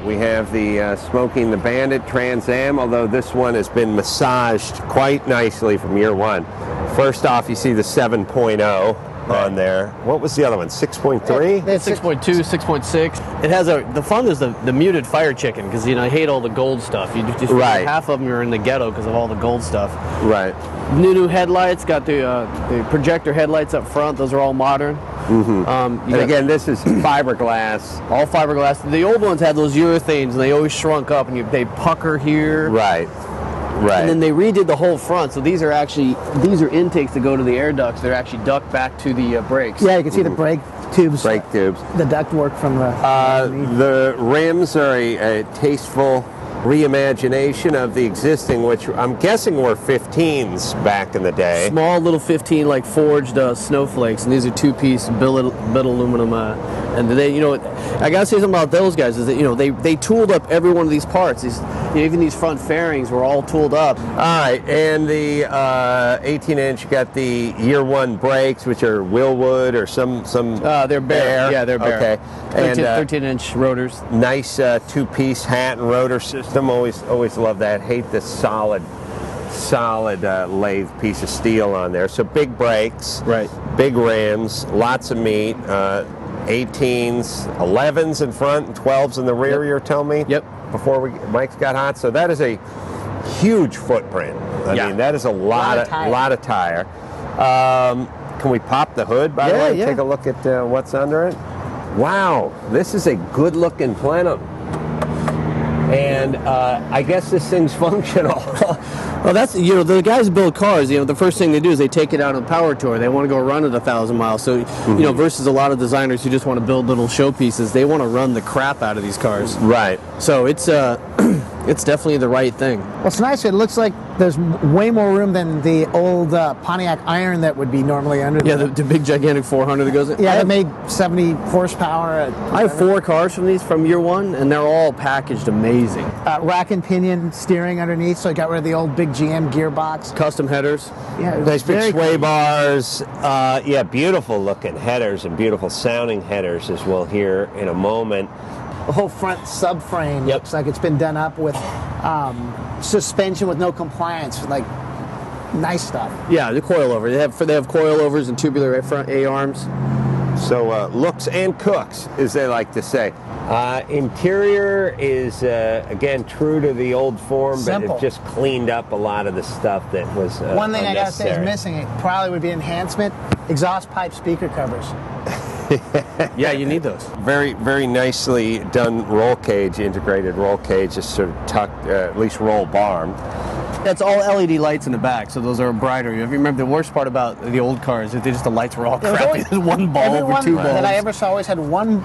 We have the Smoking the Bandit Trans Am, although this one has been massaged quite nicely from year one. First off, you see the 7.0 on there. What was the other one? 6.3? 6.2, 6.6. It has the fun is the muted fire chicken, because I hate all the gold stuff. You just right. Half of them are in the ghetto because of all the gold stuff. Right. New headlights. Got the projector headlights up front. Those are all modern. Mm-hmm. And again, this is fiberglass. All fiberglass. The old ones had those urethanes, and they always shrunk up, and they pucker here. Right. Right. And then they redid the whole front, so these are intakes that go to the air ducts. They're actually duct back to the brakes. Yeah, you can see the brake tubes. Brake tubes. The duct work from the rims are a tasteful reimagination of the existing, which I'm guessing were 15s back in the day. Small little 15 like forged snowflakes, and these are two-piece billet aluminum. And they, I gotta say something about those guys is that they tooled up every one of these parts. Even these front fairings were all tooled up. All right, and the 18-inch got the year one brakes, which are Willwood or some. They're Bear. Yeah, they're Bear. Okay, 13-inch rotors. Nice two-piece hat and rotor system. Always love that. Hate the solid lathe piece of steel on there. So big brakes. Right. Big rims. Lots of meat. 18s, 11s in front, and 12s in the rear. Yep. You're telling me. Yep. Before Mike's got hot, so that is a huge footprint. I mean, that is a lot of tire. Can we pop the hood, by the way? Yeah. Take a look at what's under it. Wow, this is a good-looking Plenum. And I guess this thing's functional. Well, that's, the guys who build cars, the first thing they do is they take it out on power tour. They want to go run it 1,000 miles. So, versus a lot of designers who just want to build little showpieces, they want to run the crap out of these cars. Right. So it's it's definitely the right thing. Well, it's nice. It looks like there's way more room than the old Pontiac Iron that would be normally under. Yeah, the big gigantic 400 that goes in. Yeah, it made 70 horsepower. I have 4 cars from year one, and they're all packaged amazing. Rack and pinion steering underneath, so I got rid of the old big GM gearbox. Custom headers. Yeah, nice big sway bars. Beautiful looking headers and beautiful sounding headers, as we'll hear in a moment. The whole front subframe looks like it's been done up with suspension with no compliance, like nice stuff. Yeah, the coilover. They have coilovers and tubular front A-arms. So looks and cooks, as they like to say. Interior is, again, true to the old form, Simple. but it just cleaned up a lot of the stuff that was One thing I gotta say is unnecessary. missing. It probably would be enhancement. Exhaust pipe speaker covers. Yeah, you need those. Very, very nicely done roll cage, integrated roll cage, just sort of tucked, at least roll bar. That's all LED lights in the back, so those are brighter. If you remember, the worst part about the old cars is the lights were all crappy. There's one bulb or two bulbs. That I ever saw always had one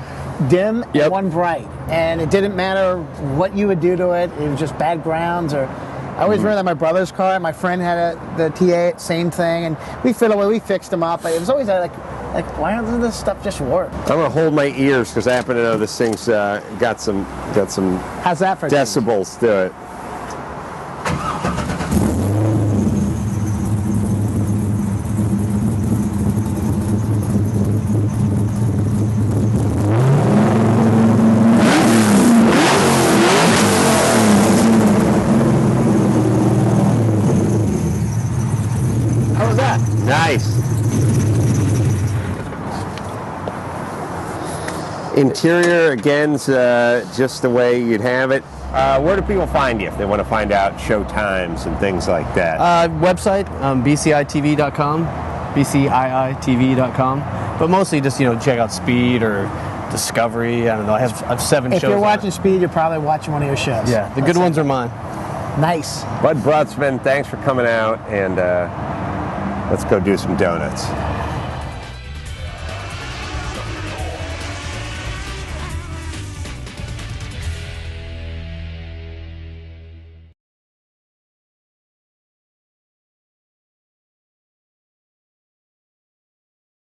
dim and one bright, and it didn't matter what you would do to it. It was just bad grounds. Or I always remember that my brother's car. My friend had the TA, same thing, and we fixed them up. But it was always like why doesn't this stuff just work? I'm gonna hold my ears because I happen to know this thing's got some How's that for decibels to it. How was that? Nice. Interior, again, is just the way you'd have it. Where do people find you if they want to find out show times and things like that? Website, bcitv.com, bciitv.com. But mostly just, check out Speed or Discovery. I don't know. I have 7 shows. If you're watching Speed, you're probably watching one of your shows. Yeah, the good ones are mine. Nice. Bud Brutsman, thanks for coming out, and let's go do some donuts.